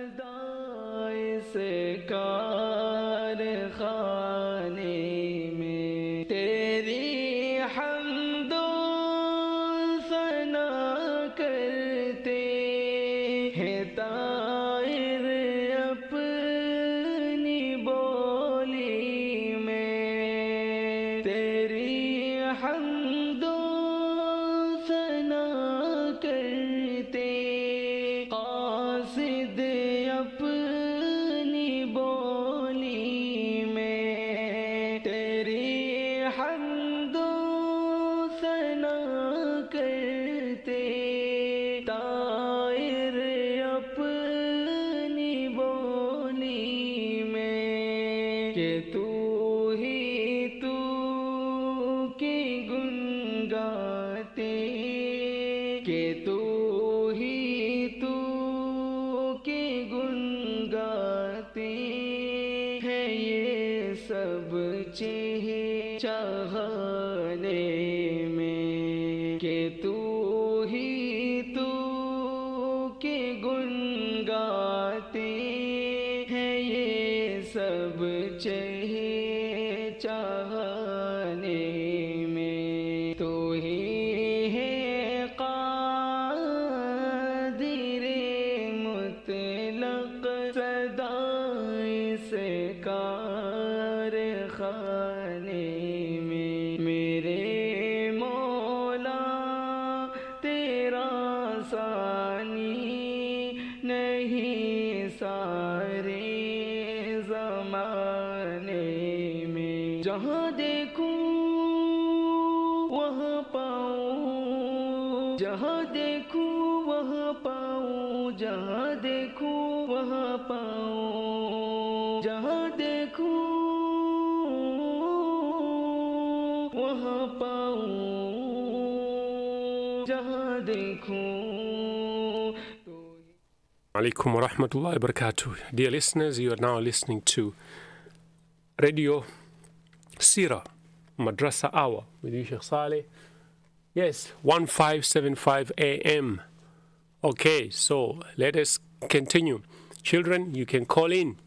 صدائے سے کارخانے میں تیری حمد و ثنا کرتے ہیں طائر اپنی بولی میں تیری حمد و ثنا کرتے قاصد اپنی بولی میں تیری حمد و ثنا کرتے طائر اپنی بولی میں کہ تو کی گن گاتے کہ تو کی گن گاتے ہیں یہ سب چاہنے میں کہ تو کی گن گاتے ہیں یہ سب چاہنے میں تو ہی ہے قادر مطلق صدائے سے کارخانے میں میرے مولا تیرا ثانی نہیں سارے زمانے میں جہاں دیکھوں وہاں پاؤں جہاں دیکھوں وہاں پاؤں جہاں دیکھوں وہاں پاؤں جہاں دیکھوں وہاں پاؤں جہاں دیکھوں Alaikum wa rahmatullahi wa barakatuh. Dear listeners, you are now listening to Radio Seerah, Madrasa Hour with you, Sheikh Saleh. Yes, 1575 AM. Okay, so let us continue. Children, you can call in.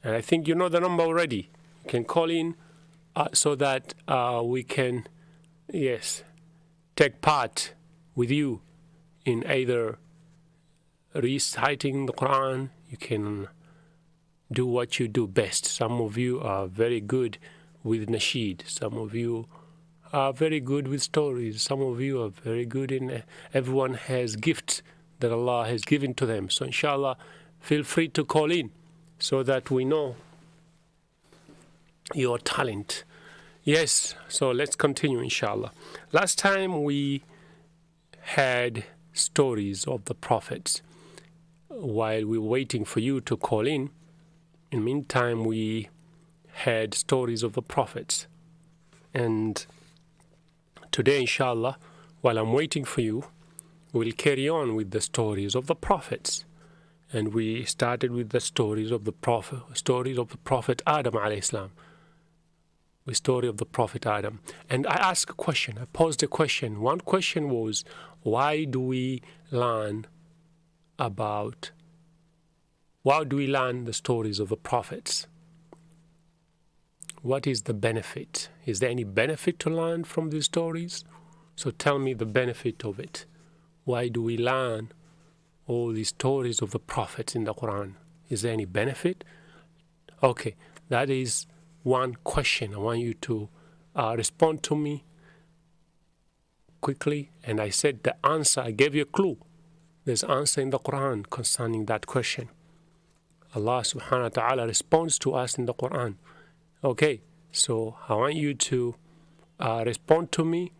And I think you know the number already. You can call in so that we can, yes, take part with you in either reciting the Quran. You can do what you do best. Some of you are very good with nasheed. Some of you are very good with stories. Some of you are very good in everyone has gifts that Allah has given to them. So inshallah, feel free to call in so that we know your talent. Yes, so let's continue, inshallah. Last time we had stories of the prophets. While we were waiting for you to call in the meantime, we had stories of the prophets. And today, inshallah, while I'm waiting for you, we'll carry on with the stories of the prophets. And we started with the stories of the prophet Adam alayhi salam. The story of the Prophet Adam. And I asked a question, I posed a question. One question was, why do we learn the stories of the prophets? What is the benefit? Is there any benefit to learn from these stories? So tell me the benefit of it. Why do we learn all these stories of the prophets in the Quran? Is there any benefit? Okay, that is one question. I want you to respond to me quickly. And I said the answer, I gave you a clue. There's an answer in the Quran concerning that question. Allah subhanahu wa ta'ala responds to us in the Quran. Okay, so I want you to respond to me.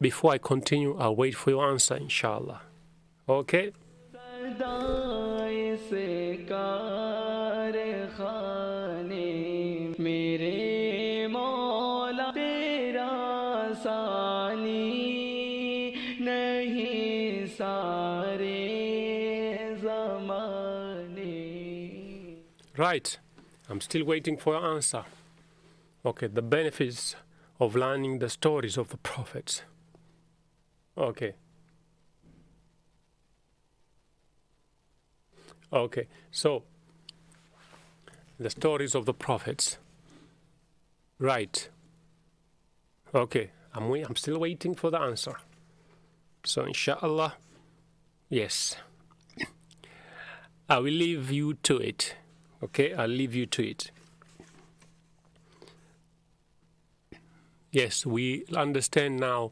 Before I continue, I'll wait for your answer, inshallah. Okay? Right. I'm still waiting for your answer. Okay, the benefits of learning the stories of the prophets. Okay. Okay, so the stories of the prophets. Right. Okay, I'm still waiting for the answer. So inshallah, yes. I will leave you to it. Okay, I'll leave you to it. Yes, we understand now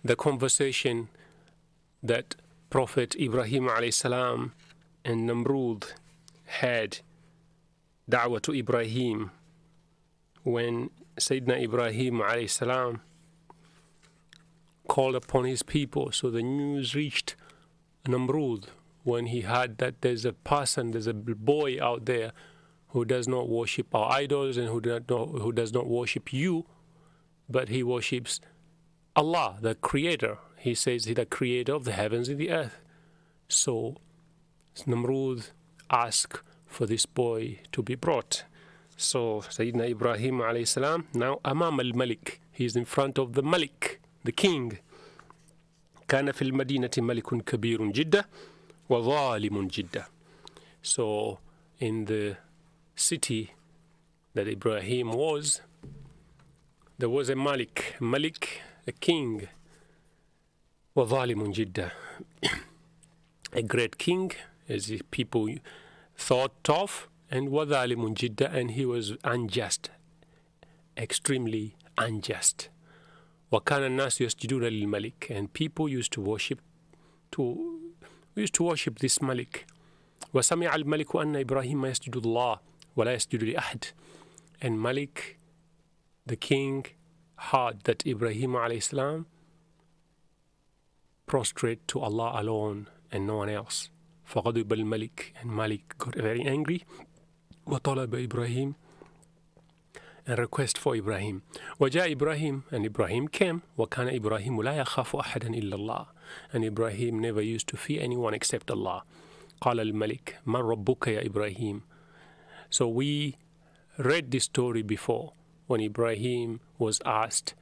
the conversation that Prophet Ibrahim alayhi salam and Namrud had, da'wah to Ibrahim, when Sayyidina Ibrahim alayhi salam called upon his people. So the news reached Namrud when he heard that there's a boy out there who does not worship our idols and who does not worship you, but he worships Allah, the Creator. He says he's the Creator of the heavens and the earth. So Namrud asked for this boy to be brought. So Sayyidina Ibrahim alayhi salam, now Amam al-Malik, he's in front of the Malik, the king. كان في المدينة ملك كبير جدا وظالم جدا. So in the city that Ibrahim was, there was a Malik, a king, وظالم جدا, a great king, as the people thought of, and وظالم جدا, and he was unjust, extremely unjust. وكان الناس يسجدون للملك, and people used to worship this Malik. وسمع الملك أن إبراهيم يسجد الله ولا يسجد لأحد. And Malik, the king, heard that Ibrahim alayhi salam prostrate to Allah alone and no one else. فغضب الملك, and Malik got very angry. وطلب إبراهيم, and request for Ibrahim. وجاء إبراهيم, and Ibrahim came. وكان إبراهيم لا يخاف أحدا إلا الله, and Ibrahim never used to fear anyone except Allah. قال الملك من ربك يا إبراهيم. So we read this story before when Ibrahim was asked,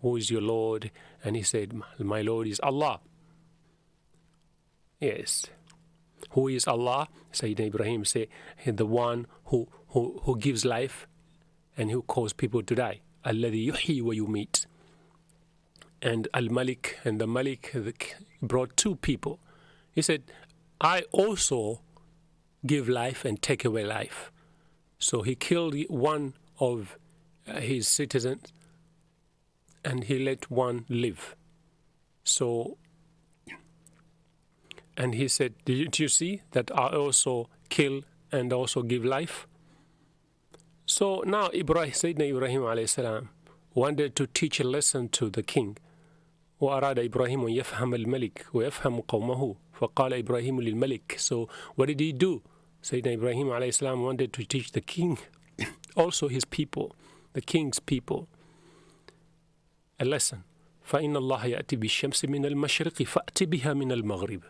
who is your Lord? And he said, my Lord is Allah. Yes. Who is Allah? Sayyidina Ibrahim said, the one who gives life and who causes people to die. الذي يحيي ويميت. And Al-Malik, and the Malik brought two people. He said, I also give life and take away life. So he killed one of his citizens and he let one live. So, and he said, do you see that I also kill and also give life? So now Sayyidina Ibrahim alayhi salam wanted to teach a lesson to the king. وأراد إبراهيم أن يفهم الملك ويفهم قومه فقال إبراهيم للملك. So what did he do? Sayyidina Ibrahim alayhi salam wanted to teach the king, also his people, the king's people, a lesson. فإن الله يأتي بالشمس من المشرق فأت بها من المغرب.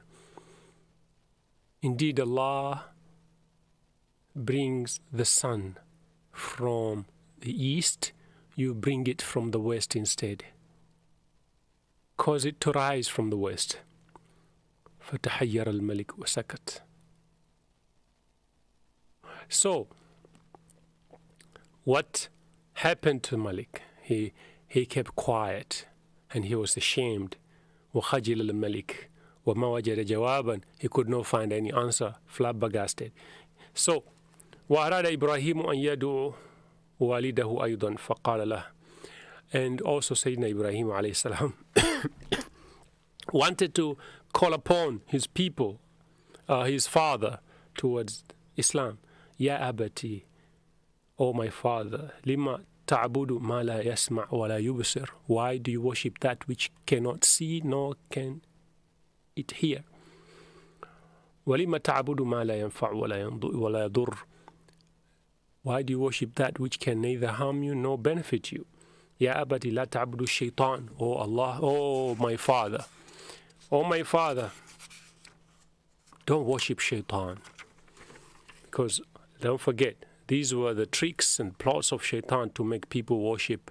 Indeed, Allah brings the sun from the east, you bring it from the west instead. Cause it to rise from the west. فتحير الملك وسكت. So, what happened to Malik? He kept quiet and he was ashamed. وخجل الملك وما وجد جوابا. He could not find any answer, flabbergasted. So, وأراد إبراهيم أن يدعو والده أيضا فقال له. And also Sayyidina Ibrahim alayhi salam wanted to call upon his people, his father, towards Islam. Ya abati, O my father, lima ta'budu ma la yasma' wa la yubsir. Why do you worship that which cannot see nor can it hear? وَلِمَ تَعْبُدُ مَا لَا يَنْفَعُ وَلَا يَضُرُّ. Why do you worship that which can neither harm you nor benefit you? Ya abati la ta'budu shaitan. Oh Allah, oh my father, don't worship shaitan. Because don't forget, these were the tricks and plots of shaitan to make people worship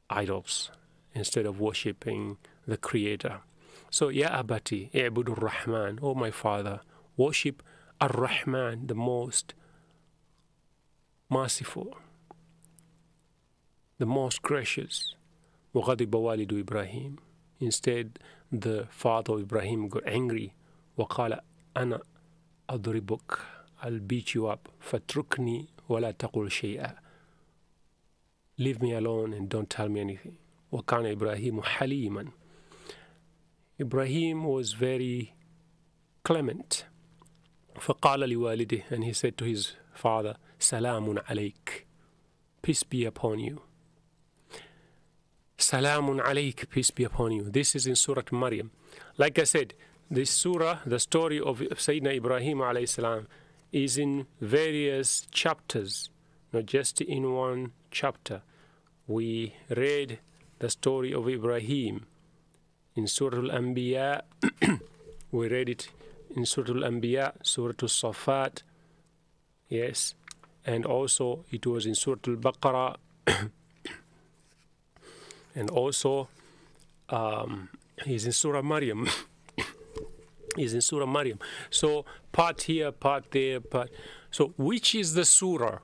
idols instead of worshipping the Creator. So, Ya abati, i'budu ar-Rahman, oh my father, worship ar-Rahman, the most merciful, the most gracious. وَغَضِبَ وَالِدُ Ibrahim. Instead, the father of Ibrahim got angry. وَقَالَ أَنَا أَضْرِبُكَ. I'll beat you up. فَاتْرُكْنِي وَلَا تَقُلْ شَيْئًا. Leave me alone and don't tell me anything. وَكَانَ إِبْرَاهِيمُ حَلِيمًا. Ibrahim was very clement. فَقَالَ لِوَالِدِهِ. And he said to his father, سَلَامٌ عَلَيْكَ. Peace be upon you. Salamun alayk, peace be upon you. This is in Surah Maryam. Like I said, this surah, the story of Sayyidina Ibrahim alayhi salam, is in various chapters, not just in one chapter. We read the story of Ibrahim in Surah Al-Anbiya. We read it in Surah Al-Anbiya, Surah Al-Safat, yes, and also it was in Surah Al-Baqarah. And also, he's in Surah Maryam. He's in Surah Maryam. So, part here, part there, part. So, which is the surah?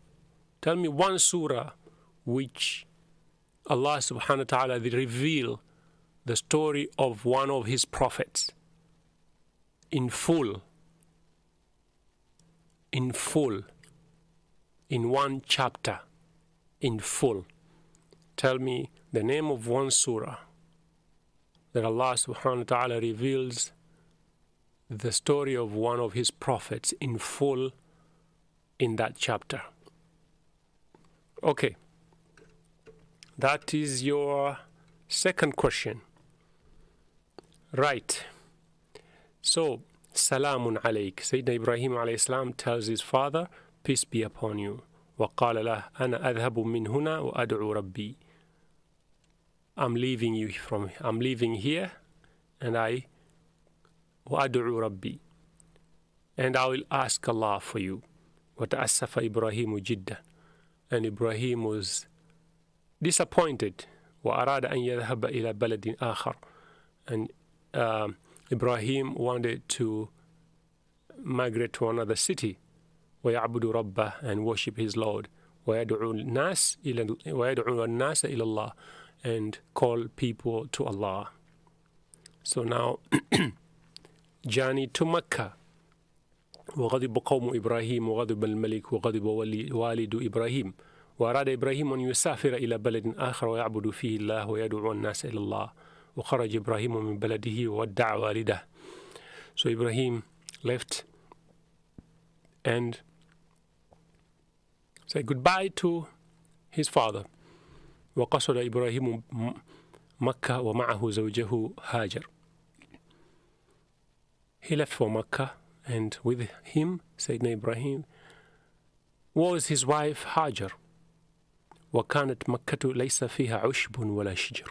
Tell me one surah which Allah subhanahu wa ta'ala reveal the story of one of his prophets in full, in one chapter, in full. Tell me the name of one surah that Allah subhanahu wa ta'ala reveals the story of one of his prophets in full in that chapter. Okay. That is your second question. Right. So, Salamun alayk. Sayyidina Ibrahim alayhi salam tells his father, peace be upon you. وقال له أنا أذهب من هنا وأدعو ربي. I'm leaving here and I وأدعو ربي, and I will ask Allah for you. وتأسف إبراهيم جدا. And Ibrahim was disappointed. وأراد أن يذهب إلى بلد آخر. And Ibrahim wanted to migrate to another city. ويعبد ربه, and worship his Lord. ويدعو الناس إلى الله, and call people to Allah. So now, journey to Mecca. وغضب قوم إبراهيم وغضب الملك وغضب والد إبراهيم وأراد إبراهيم أن يسافر إلى بلد آخر ويعبد فيه الله ويدعو الناس إلى الله وخرج إبراهيم من بلده وودع والده. So Ibrahim left and say goodbye to his father. وقصد إبراهيم مكة ومعه زوجه هاجر. He left for Makkah, and with him, Sayyidina Ibrahim, was his wife Hajar. وكانت مكة ليس فيها عشب ولا شجر.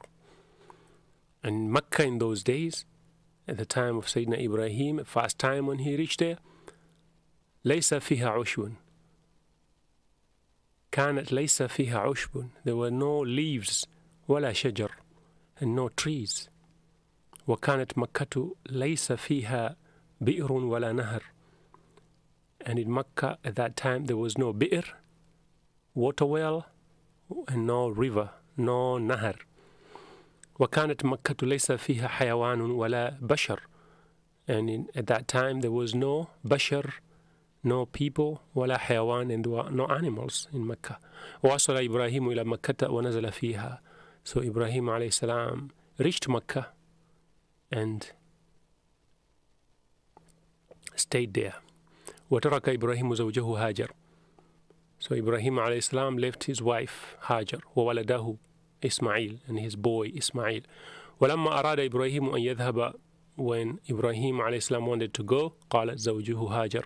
And Makkah in those days, at the time of Sayyidina Ibrahim, first time when he reached there, ليس فيها عشب. كانت ليس فيها عشب. There were no leaves ولا شجر and no trees. وكانت مكة ليس فيها بئر ولا نهر. And in Makkah at that time there was no bi'r, water well, and no river, no nahar. وكانت مكة ليس فيها حيوان ولا بشر. And at that time there was no bashar, no people, ولا حيوان, and there were no animals in Makkah. ووصل إبراهيم إلى مكة ونزل فيها. So Ibrahim alayhi salam reached Makkah and stayed there. وترك إبراهيم زوجه هاجر. So Ibrahim alayhi salam left his wife Hajar وولده Ismail and his boy Ismail. ولما أراد إبراهيم أن يذهب, when Ibrahim alayhi salam wanted to go, قالت زوجه هاجر,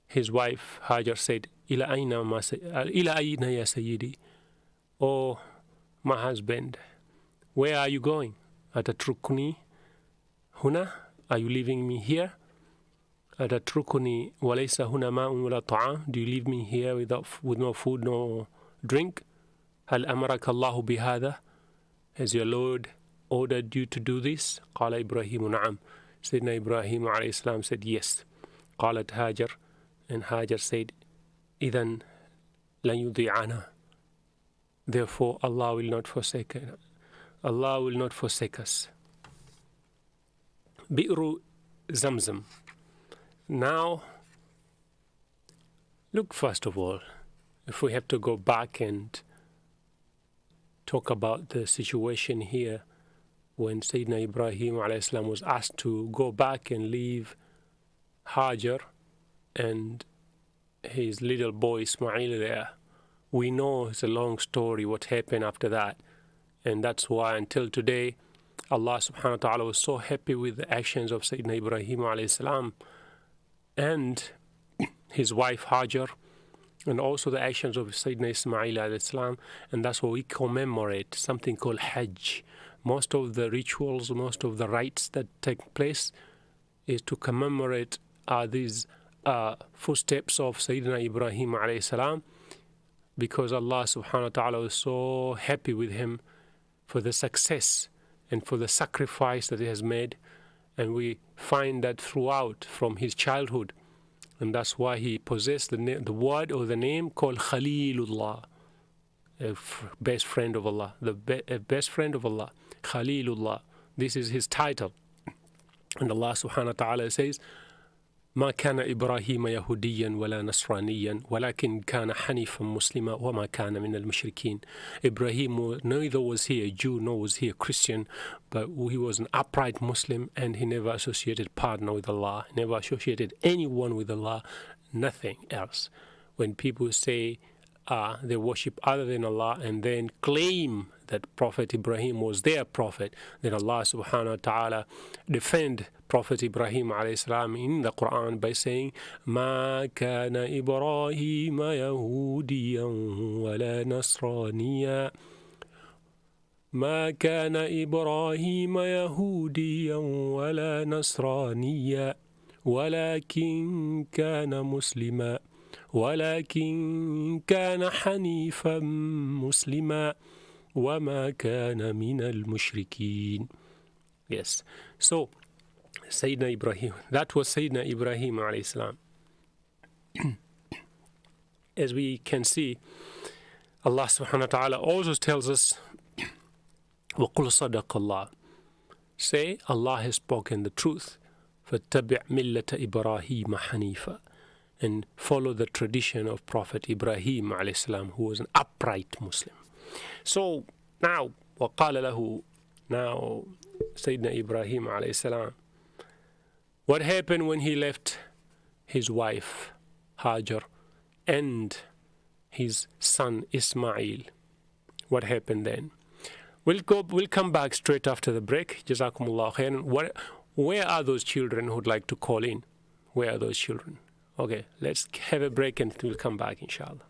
his wife Hajar said, إلى أين يا سيدي? Oh, my husband, where are you going? أتتركني هنا? Are you leaving me here? أتتركني وليس هنا ماء ولا طعام? Do you leave me here with no food, no drink? هل أمرك الله بهذا? Has your Lord ordered you to do this? قال إبراهيم نعم. Sayyidina Ibrahim alayhi salam said yes. قالت هاجر, and Hajar said, إذن لن يضيعنا. Therefore Allah will not forsake us. Allah will not forsake us. بئر Zamzam. Now, look, first of all, if we have to go back and talk about the situation here when Sayyidina Ibrahim alayhi salam was asked to go back and leave Hajar and his little boy Ismail there. We know it's a long story what happened after that, and that's why until today Allah subhanahu wa ta'ala was so happy with the actions of Sayyidina Ibrahim alayhi salam and his wife Hajar, and also the actions of Sayyidina Ismail alayhi salam, and that's why we commemorate something called Hajj. Most of the rituals, most of the rites that take place is to commemorate these footsteps of Sayyidina Ibrahim alayhi salam, because Allah subhanahu wa ta'ala was so happy with him for the success and for the sacrifice that he has made. And we find that throughout from his childhood. And that's why he possessed the word or the name called Khalilullah, best friend of Allah, the best friend of Allah, Khalilullah. This is his title. And Allah subhanahu wa ta'ala says, ما كان إبراهيم يهوديا ولا نصرانيا ولكن كان حنيفا مسلما وما كان من المشركين. Ibrahim, neither was he a Jew nor was he a Christian, but he was an upright Muslim, and he never associated partner with Allah, never associated anyone with Allah, nothing else. When people say they worship other than Allah and then claim that Prophet Ibrahim was their prophet, then Allah subhanahu wa ta'ala defend Prophet Ibrahim alayhi salam in the Quran by saying, ما كان إبراهيم يهوديا ولا نصرانيا ما كان إبراهيم يهوديا ولا نصرانيا ولكن كان مسلما ولكن كان حنيفا مسلما وما كان من المشركين. Yes. So, Sayyidina Ibrahim, that was Sayyidina Ibrahim alayhi salam. As we can see, Allah subhanahu wa ta'ala also tells us, وَقُلْ صَدَقَ اللَّهِ, say Allah has spoken the truth, فَاتَّبِعْ مِلَّةَ إِبْرَاهِيمَ حَنِيفًا, and follow the tradition of Prophet Ibrahim alayhi salam, who was an upright Muslim. So now, وَقَالَ لَهُ, now Sayyidina Ibrahim alayhi salam, what happened when he left his wife Hajar and his son Ismail. What happened then? We'll come back straight after the break. Jazakumullah khairan. Where are those children who'd like to call in? Where are those children? Okay, let's have a break and we'll come back, inshallah.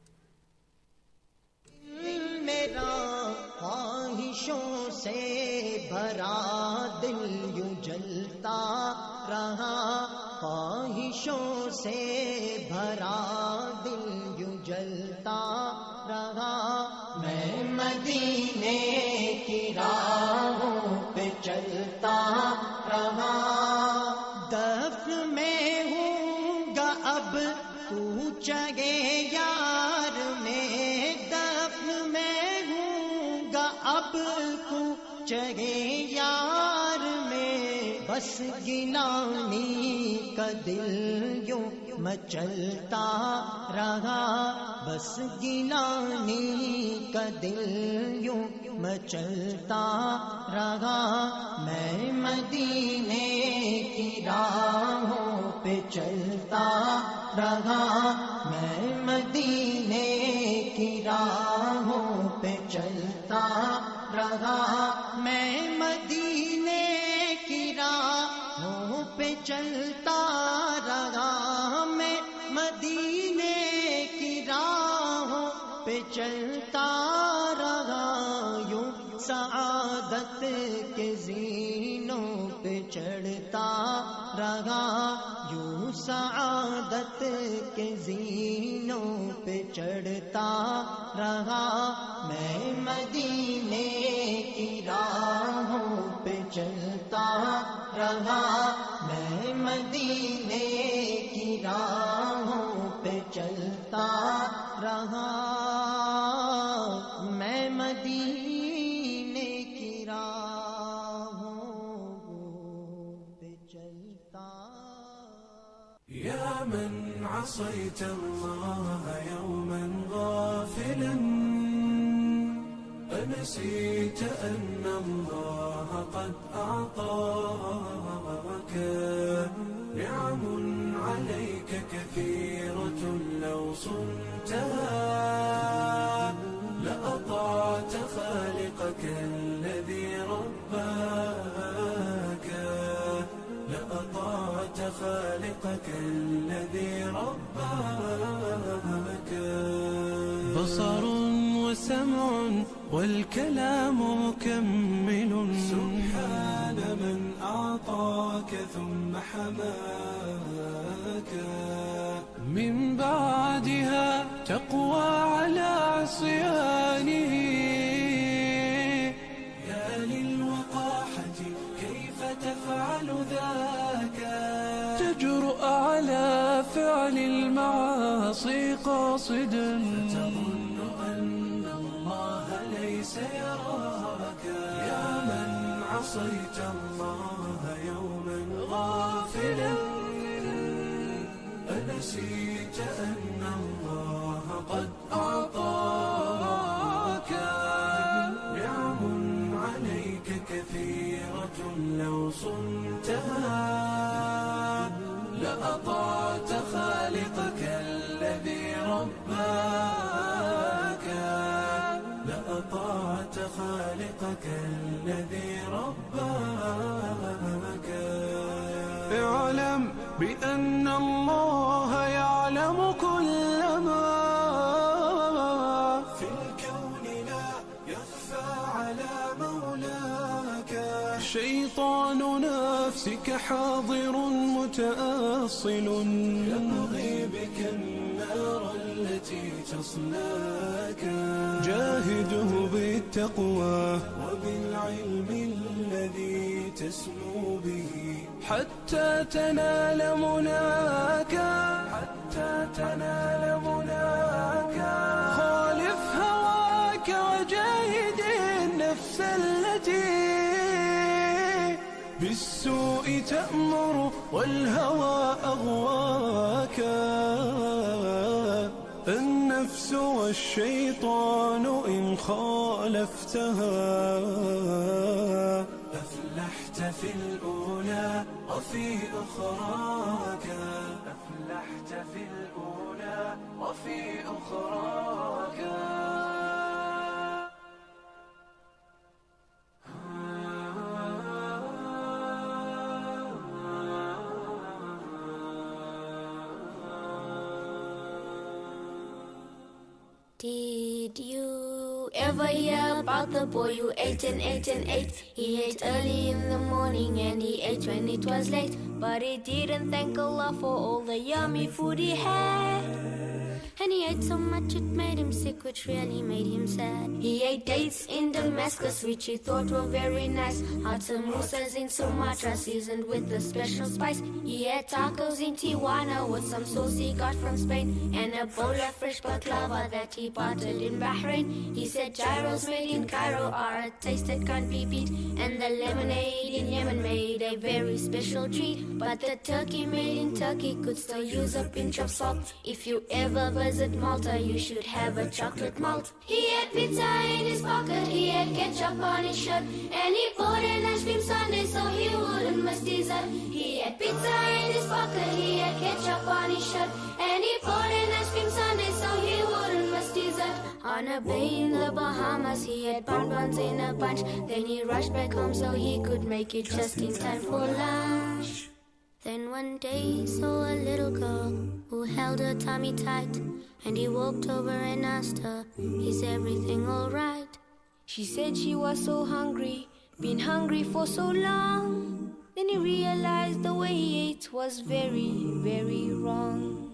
चलता रहा दफ्न में हूँगा अब तू चगे यार में दफ्न में हूँगा अब तू चगे यार में बस गिलानी का दिल यूं मचलता रहा बस गिलानी का दिल यूं मचलता रहा मैं मदीने की राहों पे चलता रहा मैं मदीने की राहों पे चलता रहा मैं मदीने की राहों पे चलता रहा मैं मदीने की राहों पे चलता रहा यूं सआदत के ज़ीनों पे चढ़ता रहा यूं सआदत के ज़ीनों पे चढ़ता रहा मैं मदीने की राहों पे चलता रहा मैं मदीने की राहों पे चलता रहा मैं मदीने की राहों पे चलता يا من عصيت الله يوما غافلا أنسيت أن الله قد أعطاك نعم عليك كثيرة لو صنتها لأطعت خالقك الذي رباك لأطعت خالقك الذي رباك بصر وسمع والكلام مكمل سبحان من أعطاك ثم حماك من بعدها تقوى على عصيانه يا للوقاحة كيف تفعل ذاك تجرؤ على فعل المعاصي قاصدا فتظن أن الله ليس يراك يا من عصيت الله يوما غافلا أنسيت أن الله قد أعطاك نعم عليك كثيرة لو صنتها لأطعت خالقك الذي رباك لأطعت خالقك الذي رباك اعلم بأن الله يعلم كل ما في الكون لا يخفى على مولاك شيطان نفسك حاضر متأصل يبغي بك النار التي تصلاك جاهده بالتقوى وبالعلم الذي تسمو به حتى تنال مناك حتى تنال مناك خالف هواك وجاهد النفس التي بالسوء تأمر والهوى أغواك النفس والشيطان إن خالفتها أفلحت في الأولى وفي أخراك أفلحت في الأولى وفي أخراك Did you ever hear about the boy who ate and ate and ate? He ate early in the morning and he ate when it was late. But he didn't thank Allah for all the yummy food he had. And he ate so much it made him sick, which really made him sad. He ate dates in Damascus, which he thought were very nice. Had samosas in Sumatra, seasoned with a special spice. He had tacos in Tijuana with some sauce he got from Spain, and a bowl of fresh baklava that he bartered in Bahrain. He said gyros made in Cairo are a taste that can't be beat, and the lemonade in Yemen made a very special treat. But the turkey made in Turkey could still use a pinch of salt. If you ever visit Malta, you should have a chocolate malt. He had pizza in his pocket, he had ketchup on his shirt, and he bought an ice cream sundae so he wouldn't miss dessert. He had pizza in his pocket, he had ketchup on his shirt, and he bought an ice cream sundae so he wouldn't miss dessert. On a bay in the Bahamas, he had bonbons in a bunch. Then he rushed back home so he could make it just in time for lunch. Then one day he saw a little girl who held her tummy tight, and he walked over and asked her, "Is everything alright?" She said she was so hungry, been hungry for so long. Then he realized the way he ate was very, very wrong.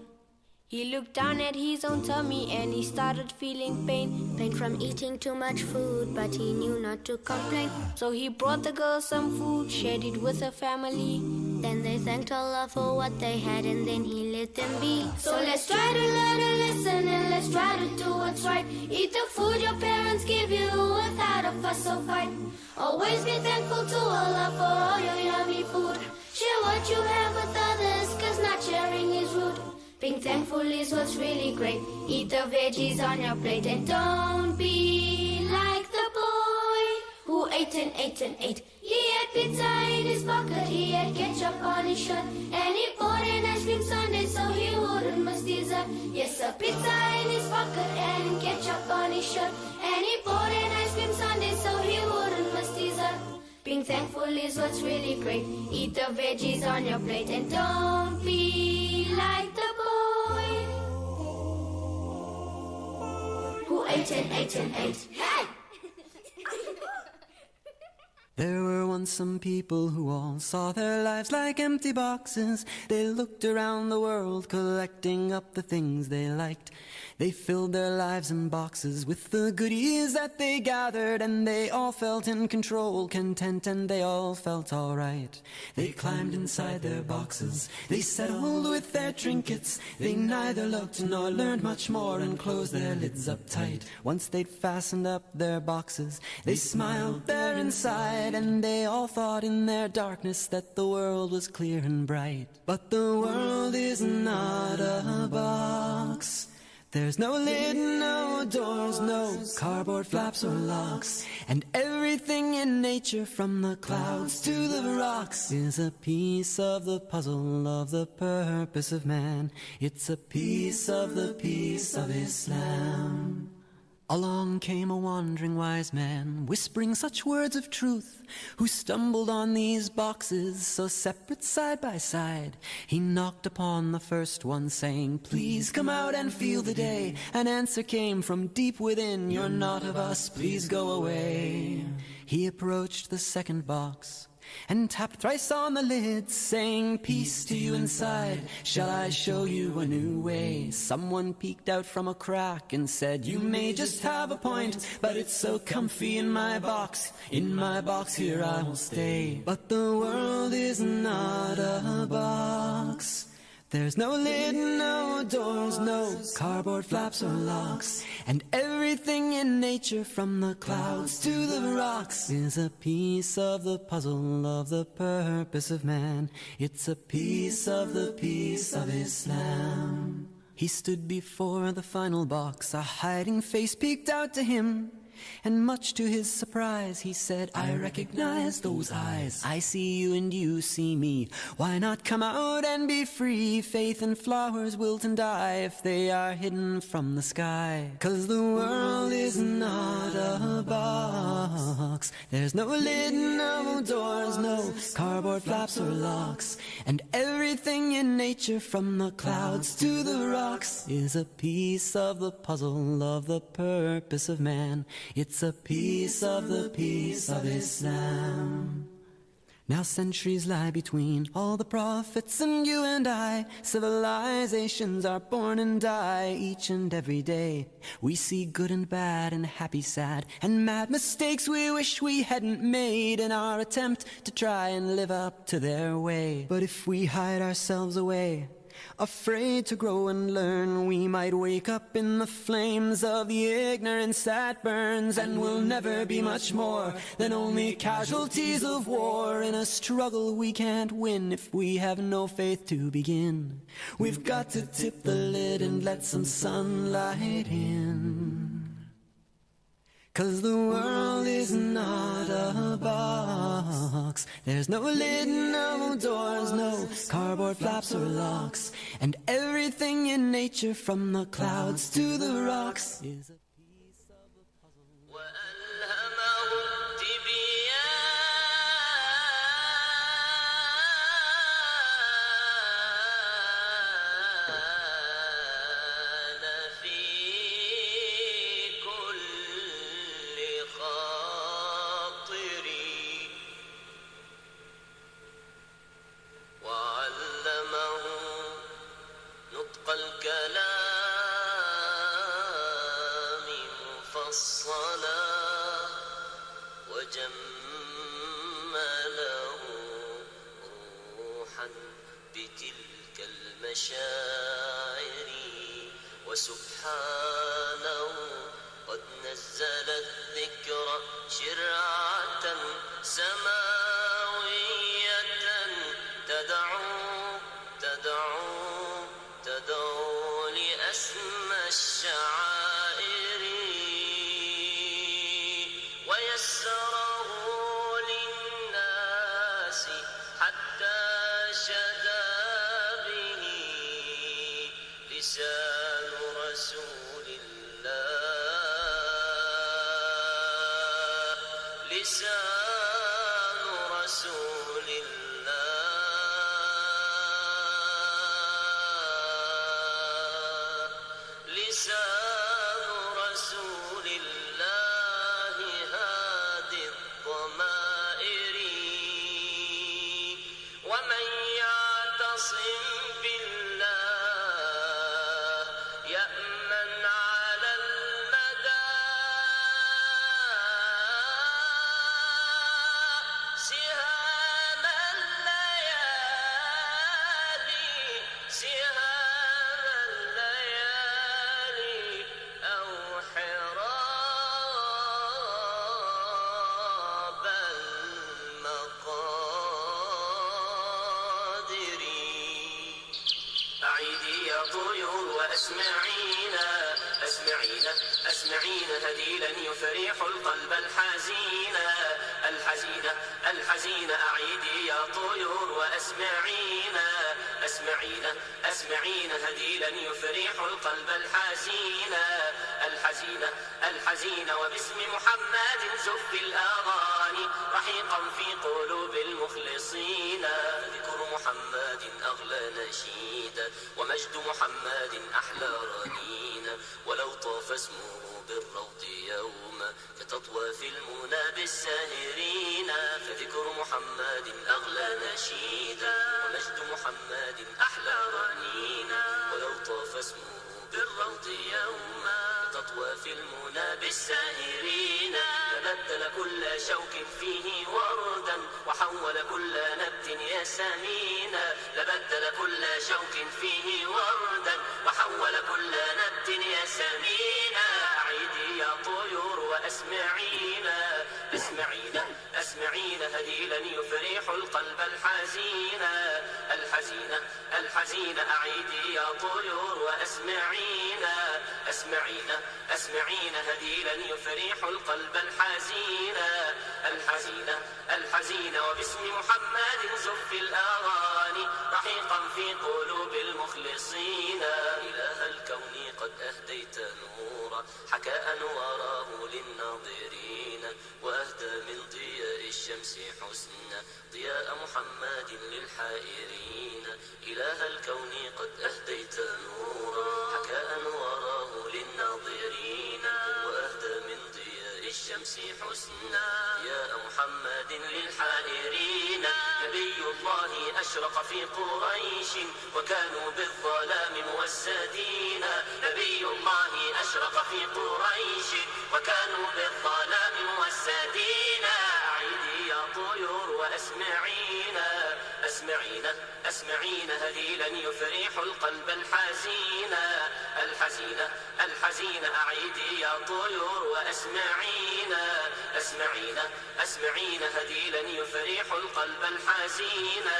He looked down at his own tummy and he started feeling pain. Pain from eating too much food, but he knew not to complain. So he brought the girl some food, shared it with her family. Then they thanked Allah for what they had, and then he let them be. So let's try to learn a lesson and let's try to do what's right. Eat the food your parents give you without a fuss or fight. Always be thankful to Allah for all your yummy food. Share what you have with others, cause not sharing is rude. Being thankful is what's really great. Eat the veggies on your plate and don't be like the boy who ate and ate and ate. He had pizza in his pocket, he had ketchup on his shirt, and he bought an ice cream sundae so he wouldn't miss dessert. Yes, a pizza in his pocket and ketchup on his shirt, and he bought an ice cream sundae so he wouldn't miss dessert. Being thankful is what's really great. Eat the veggies on your plate and don't be like the boy who ate and ate and ate. Hey! There were once some people who all saw their lives like empty boxes. They looked around the world collecting up the things they liked. They filled their lives in boxes with the goodies that they gathered, and they all felt in control, content, and they all felt alright. They climbed inside their boxes, they settled with their trinkets. They neither looked nor learned much more and closed their lids up tight. Once they'd fastened up their boxes, they smiled there inside, and they all thought in their darkness that the world was clear and bright. But the world is not a box. There's no lid, no doors, no cardboard flaps or locks. And everything in nature, from the clouds to the rocks, is a piece of the puzzle of the purpose of man. It's a piece of the peace of Islam. Along came a wandering wise man, whispering such words of truth, who stumbled on these boxes so separate side by side. He knocked upon the first one, saying, "Please come out and feel the day." An answer came from deep within, "You're not of us, please go away." He approached the second box and tapped thrice on the lid, saying, "Peace to you inside, shall I show you a new way?" Someone peeked out from a crack and said, "You may just have a point, but it's so comfy in my box. In my box here I will stay." But the world is not a box. There's no lid, no doors, no cardboard flaps or locks. And everything in nature, from the clouds to the rocks, is a piece of the puzzle of the purpose of man. It's a piece of the peace of Islam. He stood before the final box, a hiding face peeked out to him. And much to his surprise, he said, I recognize those eyes. I see you and you see me. Why not come out and be free? Faith and flowers wilt and die if they are hidden from the sky. 'Cause the world is not a box. There's no lid, no doors, no cardboard flaps or locks. And everything in nature, from the clouds to the rocks, is a piece of the puzzle of the purpose of man. It's a piece of the peace of Islam. Now centuries lie between all the prophets and you and I. Civilizations are born and die each and every day. We see good and bad and happy, sad, and mad mistakes we wish we hadn't made in our attempt to try and live up to their way. But if we hide ourselves away, afraid to grow and learn, we might wake up in the flames of the ignorance that burns, and we'll never be much more than only casualties of war in a struggle we can't win if we have no faith to begin. We've got to tip the lid and let some sunlight in. 'Cause the world is not a box. There's no lid, no doors, no cardboard flaps or locks. And everything in nature, from the clouds to the rocks, is a piece of the puzzle. وسبحانه قد نزل الذكر شرعة سماوية تدعو لأسمى الشعائر ويسره للناس حتى شدا به لسان رسول الله لسان رسول الله لسان رسول الله هادي الضمائر ومن يعتصم بالله يأمن على المدى سهام الليالي أو حراب المقادر أعيدي يا طيور وأسمعينا أسمعينا هديلا يفرح القلب الحزين أعيدي يا طيور وأسمعينا أسمعينا هديلا يفرح القلب الحزين وباسم محمد زف الأغاني رحيقا في قلوب المخلصين ذكر محمد أغلى نشيد ومجد محمد أحلى رنين ولو طاف اسمه بالروض يوما كتطوى في المنى بالساهرين فذكر محمد أغلى نشيد ومجد محمد أحلى رنين ولو طاف اسمه بالروض يوما كتطوى في المنى بالساهرين تبدل كل شوك فيه وردا وحول كل نبت ياسمين تبدل كل شوك فيه وردا وحول كل نبت ياسمين أعيدي يا طيور وأسمعينا اسمعينا اسمعينا هديلا يفرح القلب الحزينا الحزينة الحزينة أعيدي يا طيور وأسمعينا اسمعينا اسمعينا هديلا يفرح القلب الحزينا الحزينة الحزينة وباسم محمد زف الأغاني رحيقا في قلوب المخلصين إله الكون قد أهديت نورا حكى أنواره للناظرين وأهدى من ضياء الشمس حسنا ضياء محمد للحائرين إله الكون قد أهديت نورا حكى أنواره للناظرين وأهدى من ضياء الشمس حسنا ضياء محمد للحائرين نبي الله أشرق في قريش وكانوا بالظلام موسدين نبي الله أشرق في قريش وكانوا بالظلام موسدين أعيدي يا طيور وأسمعينا اسمعينا اسمعينا هديلا يفرح القلب الحزينا الحزينة الحزينة أعيدي يا طيور وأسمعينا اسمعينا اسمعينا هديلا يفرح القلب الحزينا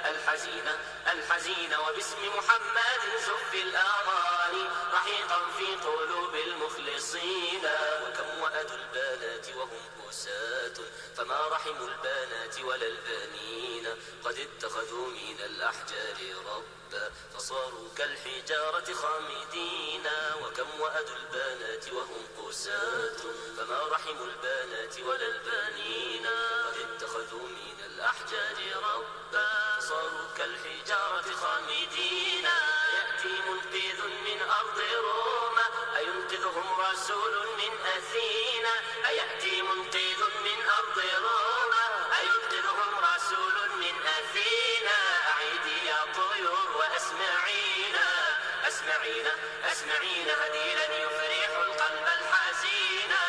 الحزينة الحزينة وباسم محمد زف الأغاني رحيقا في قلوب المخلصين وكم وأدوا البنات وهم أساة فما رحموا البنات ولا البنين قد اتخذوا من الأحجار ربا فصاروا كالحجارة خامدين وكم وأدوا البنات وهم قساة فما رحموا البنات ولا البنين قد اتخذوا من الأحجار ربا صاروا كالحجارة خامدين يأتي منقذ من أرض روما أينقذهم رسول من أثينا أيأتي منقذ من أرض روما أينقذهم رسول من أثينا أعيدي يا طيور وأسمعينا اسمعينا اسمعينا هديلا يفرح القلب الحزينا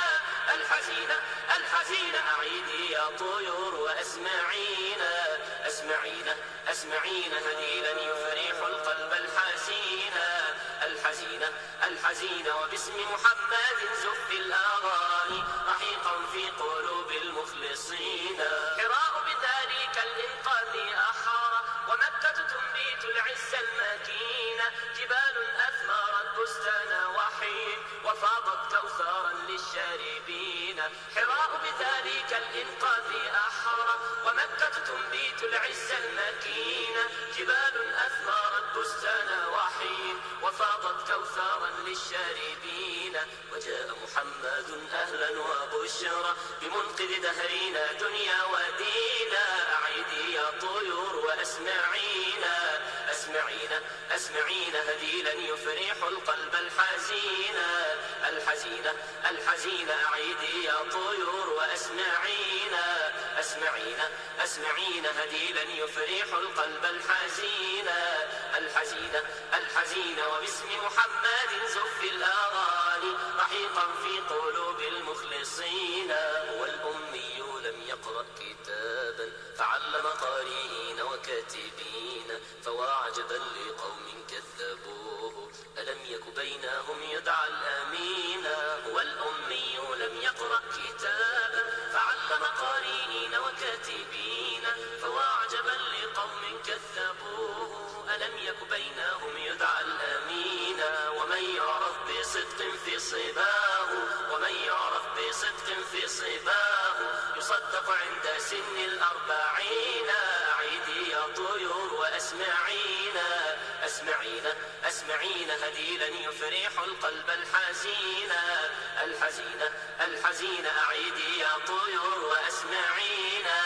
الحزينة الحزينة أعيدي يا طيور وأسمعينا اسمعينا اسمعينا هديلا يفرح القلب الحزينا الحزينة الحزينة وباسم محمد زف الأغاني رحيقا في قلوب المخلصين حراء بذلك الإنقاذ أحرى ومكة تنبت العز المكين جبال أثمرت بستان وحين وفاضت كوثرا للشاربين حراء بذلك الإنقاذ أحرى ومكة تنبت العز المكين جبال أثمرت بستان وحين وفاضت كوثرا للشاربين وجاء محمد أهلا وبشرى بمنقذ دهرنا دنيا ودينا أعيدي يا طيور وأسمعينا اسمعينا اسمعينا هديلا يفرح القلب الحزينا الحزينة الحزينة أعيدي يا طيور وأسمعينا اسمعينا اسمعينا هديلا يفرح القلب الحزينا الحزينة الحزينة وباسم محمد زف الأغاني رحيقا في قلوب المخلصين هو الأمي لم يقرأ كتابا فعلم قارئين وكاتبين فوا عجبا لقوم كذبوه ألم يك بينهم يدعى الأمين هو الأمي لم يقرأ كتابا فعلم قارئين وكاتبين فوا عجبا لقوم كذبوه ألم يك بينهم يدعى الأمين ومن يعرف بصدق في صباه ومن يعرف بصدق في صباه يصدق عند سن الأربعين أعيدي يا طيور وأسمعينا اسمعينا اسمعينا هديلا يفرح القلب الحزينا الحزينة الحزينة أعيدي يا طيور وأسمعينا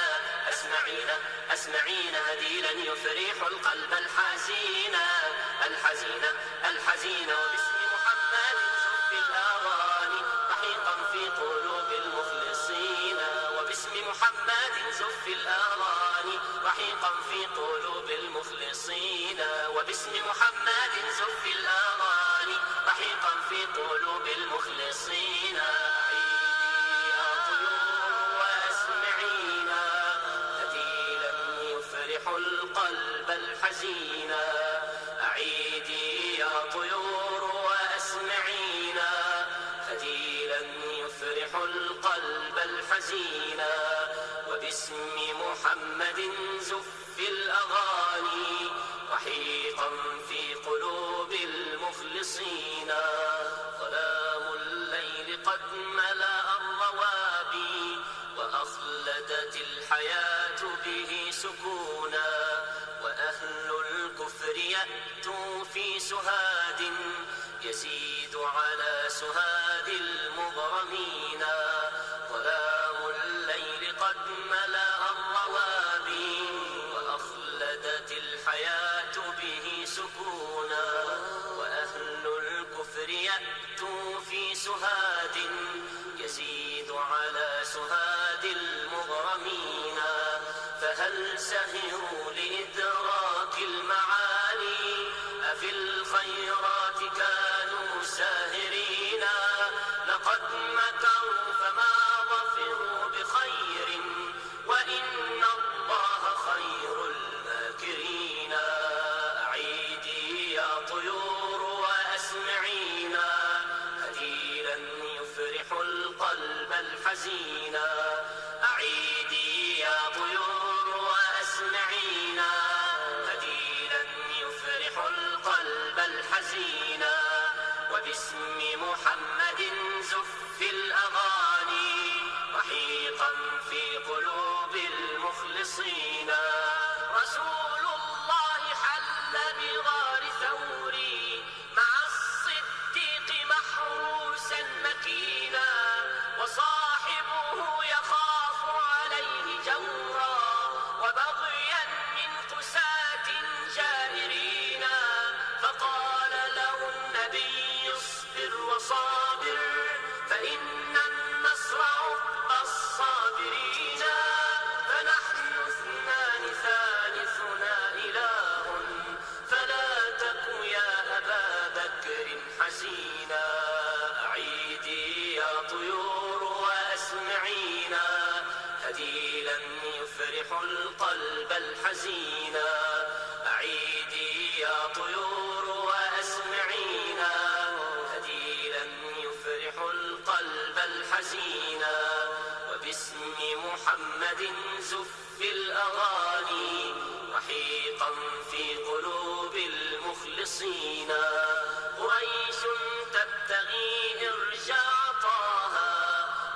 اسمعينا اسمعينا هديلا يفرح القلب الحزينا الحزينة الحزينة وباسم محمد زف الأغاني رحيقا في قلوب المخلصين وباسم محمد زف الأغاني رحيقا في قلوب المخلصين وباسم محمد زف الأغاني رحيقا في قلوب المخلصين عيدي يا طيور وأسمعينا هديلا يفرح القلب الحزينا أعيدي يا طيور وأسمعينا هديلا يفرح القلب الحزينا وباسم محمد زف الأغاني رحيقا في قلوب المخلصين ظلام الليل قد ملأ الروابي وأخلدت الحياة به سكونا وأهل الكفر يأتوا في سهاد يزيد على سهاد المغرمين ظلام الليل قد ملأ الروابي وأخلدت الحياة به سكونا وأهل الكفر يأتوا في سهاد يزيد على سهاد المغرمين فهل سهروا لإدراك المعاني أفي الخيرات كانوا ساهرين لقد مكروا فما ظفروا بخير وإن الله خير الماكرين أعيدي يا طيور وأسمعينا هديلا يفرح القلب الحزينا أعيدي يا طيور وأسمعينا هديلا يفرح القلب الحزينا وباسم محمد زف الأغاني رحيقا في قلوب المخلصين رسول الله حل بغار ثوري مع الصديق محروسا مكينا وصاحبه يخاف عليه جورا وبغيا من قساة جائرين فقال له النبي اصبر وصابر فإن النصر عقبى الصابرين فنحن اثنان ثالثنا إله فلا تك يا أبا بكر حزينا أعيدي يا طيور وأسمعينا هديلا يفرح القلب الحزينا أعيدي يا طيور وأسمعينا هديلا يفرح القلب الحزينا وباسم محمد زف الأغاني رحيقا في قلوب المخلصين قريش تبتغي إرجاع طه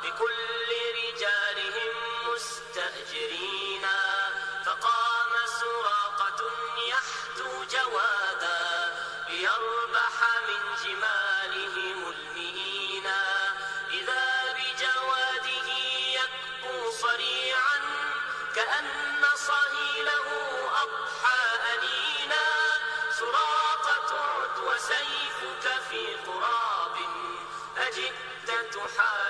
بكل رجالهم مستأجرين فقام سراقة يحدو جوادا ليربح من جمالهم المئين إذا بجواده يكبو صريعا كأن صهيله أضحى أنينا سراقة عد وسيفك في قراب أجئت تحارب